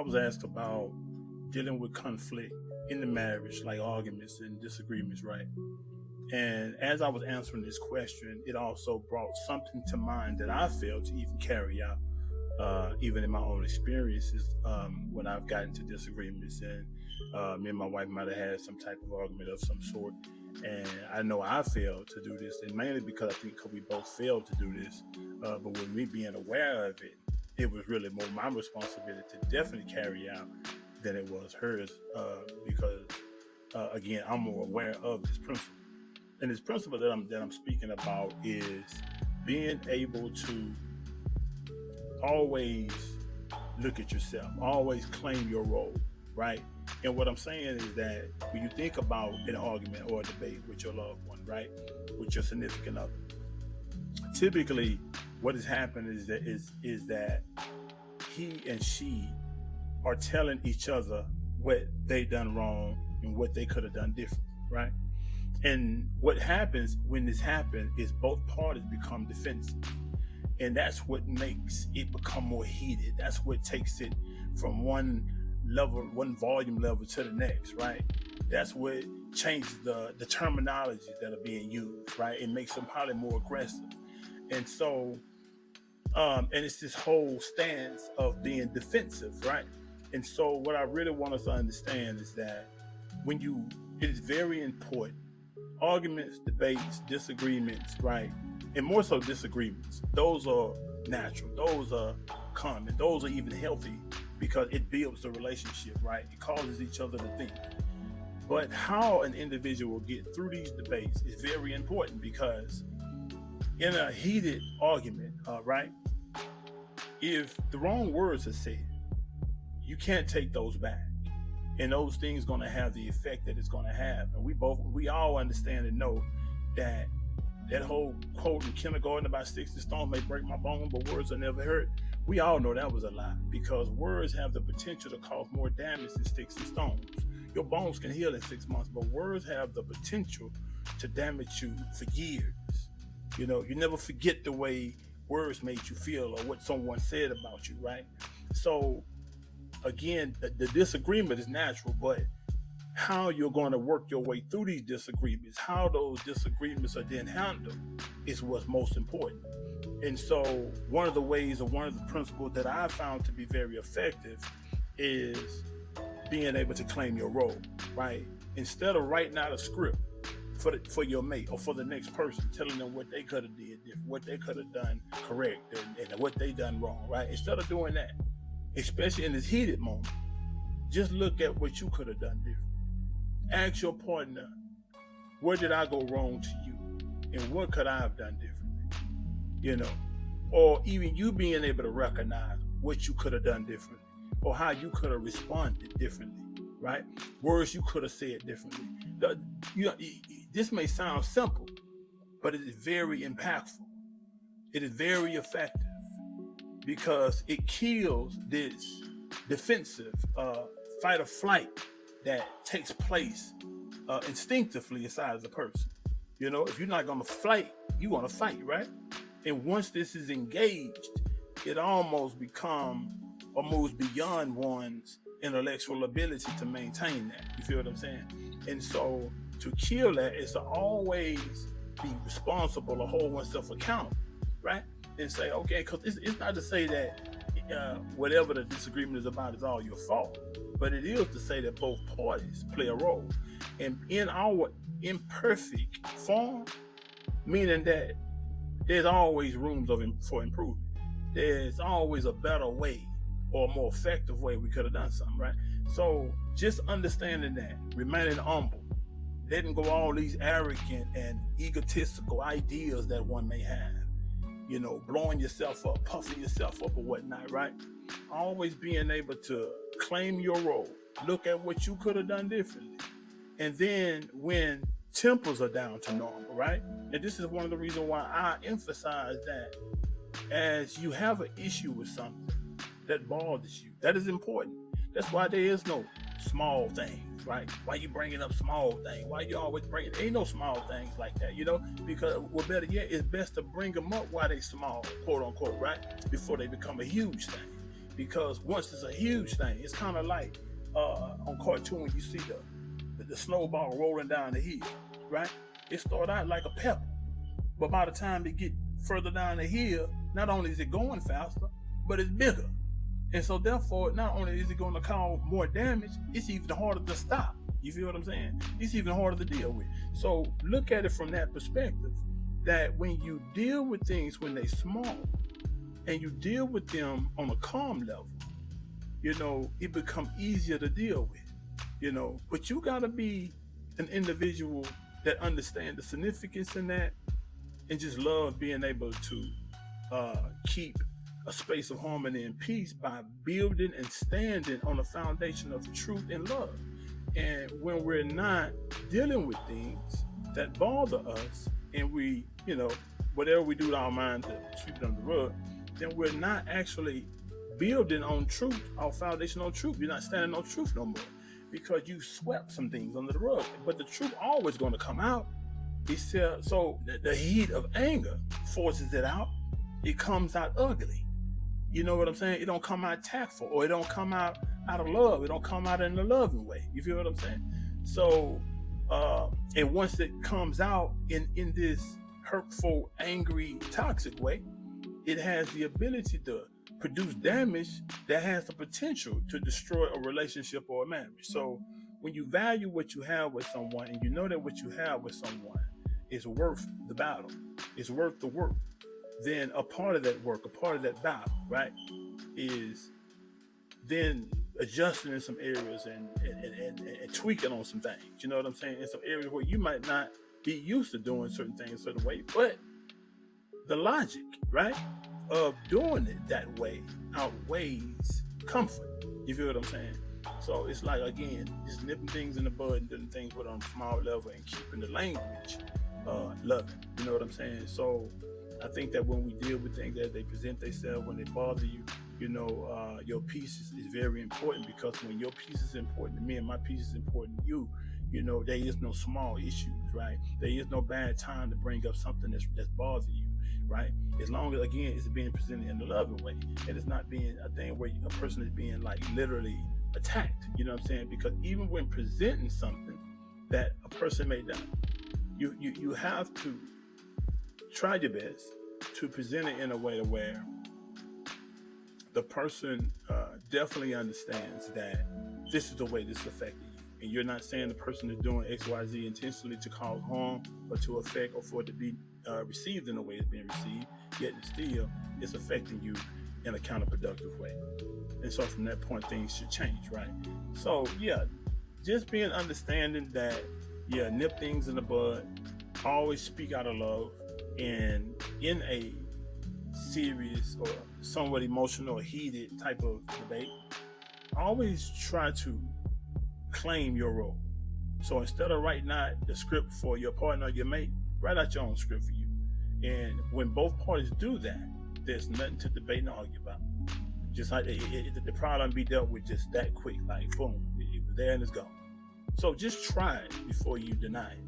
was asked about dealing with conflict in the marriage, like arguments and disagreements, right? And as I was answering this question, it also brought something to mind that I failed to even carry out, even in my own experiences, when I've gotten to disagreements and me and my wife might have had some type of argument of some sort. And I know I failed to do this, and mainly because I think we both failed to do this. But with me being aware of it, it was really more my responsibility to definitely carry out than it was hers, because again, I'm more aware of this principle. And this principle that I'm speaking about is being able to always look at yourself, always claim your role, right? And what I'm saying is that when you think about an argument or a debate with your loved one, right, with your significant other, typically what has happened is that he and she are telling each other what they done wrong and what they could have done different, right? And what happens when this happens is both parties become defensive. And that's what makes it become more heated. That's what takes it from one level, one volume level to the next, right? That's what changes the terminology that are being used, right? It makes them probably more aggressive. And so, and it's this whole stance of being defensive, right? And so what I really want us to understand is that it is very important. Arguments, debates, disagreements, right? And more so disagreements. Those are natural. Those are common. Those are even healthy because it builds the relationship, right? It causes each other to think. But how an individual get through these debates is very important because in a heated argument, right? If the wrong words are said, you can't take those back. And those things going to have the effect that it's going to have. And we all understand and know that whole quote in kindergarten about 60 stones may break my bone, but words will never hurt. We all know that was a lie because words have the potential to cause more damage than sticks and stones. Your bones can heal in 6 months, but words have the potential to damage you for years. You know, you never forget the way words made you feel or what someone said about you, right? So again, the disagreement is natural, but how you're going to work your way through these disagreements, how those disagreements are then handled is what's most important. And so one of the ways or one of the principles that I found to be very effective is being able to claim your role, right? Instead of writing out a script for your mate or for the next person, telling them what they could have did different, what they could have done correct, and what they done wrong, right? Instead of doing that, especially in this heated moment, just look at what you could have done different. Ask your partner, where did I go wrong to you? And what could I have done differently? You know, or even you being able to recognize what you could have done differently or how you could have responded differently, right? Words you could have said differently. This may sound simple, but it is very impactful. It is very effective because it kills this defensive fight or flight that takes place instinctively inside of the person. You know, if you're not going to fight, you're going to fight, right? And once this is engaged, it almost moves beyond one's intellectual ability to maintain that. You feel what I'm saying? And so to kill that is to always be responsible or hold oneself accountable, right? And say, okay, because it's not to say that whatever the disagreement is about is all your fault, but it is to say that both parties play a role. And in our imperfect form, meaning that there's always rooms for improvement. There's always a better way or a more effective way we could have done something, right? So just understanding that, remaining humble, letting go all these arrogant and egotistical ideas that one may have, you know, blowing yourself up, puffing yourself up or whatnot, right? Always being able to claim your role, look at what you could have done differently. And then when tempers are down to normal, right? And this is one of the reasons why I emphasize that as you have an issue with something that bothers you, that is important. That's why there is no small things, right? Why you bringing up small things? Why you always bringing? Ain't no small things like that, you know? Because, well, better yet, it's best to bring them up while they small, quote unquote, right? Before they become a huge thing. because once it's a huge thing, it's kind of like on cartoon when you see the snowball rolling down the hill, right? It start out like a pebble, but by the time it get further down the hill, not only is it going faster, but it's bigger. And so therefore, not only is it going to cause more damage, it's even harder to stop. You feel what I'm saying? It's even harder to deal with. So look at it from that perspective, that when you deal with things when they small and you deal with them on a calm level, it becomes easier to deal with, but you got to be an individual that understands the significance in that and just love being able to keep a space of harmony and peace by building and standing on a foundation of truth and love. And when we're not dealing with things that bother us and we, whatever we do to our mind to sweep it under the rug, then we're not actually building on truth, our foundation on truth. You're not standing on truth no more because you swept some things under the rug. But the truth always going to come out. So the heat of anger forces it out. It comes out ugly. You know what I'm saying? It don't come out tactful, or it don't come out of love. It don't come out in a loving way. You feel what I'm saying? So, and once it comes out in this hurtful, angry, toxic way, it has the ability to produce damage that has the potential to destroy a relationship or a marriage. So when you value what you have with someone and you know that what you have with someone is worth the battle, it's worth the work, then a part of that work, a part of that battle, right, is then adjusting in some areas and tweaking on some things. You know what I'm saying? In some areas where you might not be used to doing certain things a certain way, but the logic, right, of doing it that way outweighs comfort. You feel what I'm saying? So it's like, again, just nipping things in the bud and doing things but on a small level and keeping the language loving. You know what I'm saying? So I think that when we deal with things as they present themselves, when they bother you, your peace is very important, because when your peace is important to me and my peace is important to you, there is no small issues, right? There is no bad time to bring up something that's bothering you, right? As long as, again, it's being presented in a loving way, and it's not being a thing where a person is being like literally attacked. You know what I'm saying? Because even when presenting something that a person may not, you have to try your best to present it in a way to where the person definitely understands that this is the way this is affecting you. And you're not saying the person is doing X, Y, Z intentionally to cause harm or to affect or for it to be received in the way it's being received, yet still it's affecting you in a counterproductive way. And so from that point, things should change, right? So yeah, just being understanding that, nip things in the bud, always speak out of love, and in a serious or somewhat emotional or heated type of debate, always try to claim your role. So instead of writing out the script for your partner or your mate, write out your own script for you. And when both parties do that, there's nothing to debate and argue about. Just like the problem be dealt with just that quick, like boom, it was there and it's gone. So just try it before you deny it.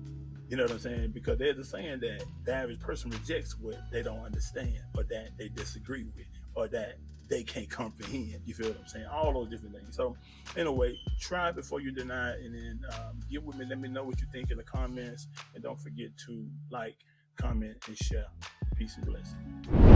You know what I'm saying? Because there's a saying that the average person rejects what they don't understand, or that they disagree with, or that they can't comprehend. You feel what I'm saying? All those different things. So anyway, try it before you deny it, and then get with me. Let me know what you think in the comments, and don't forget to like, comment, and share. Peace and blessings.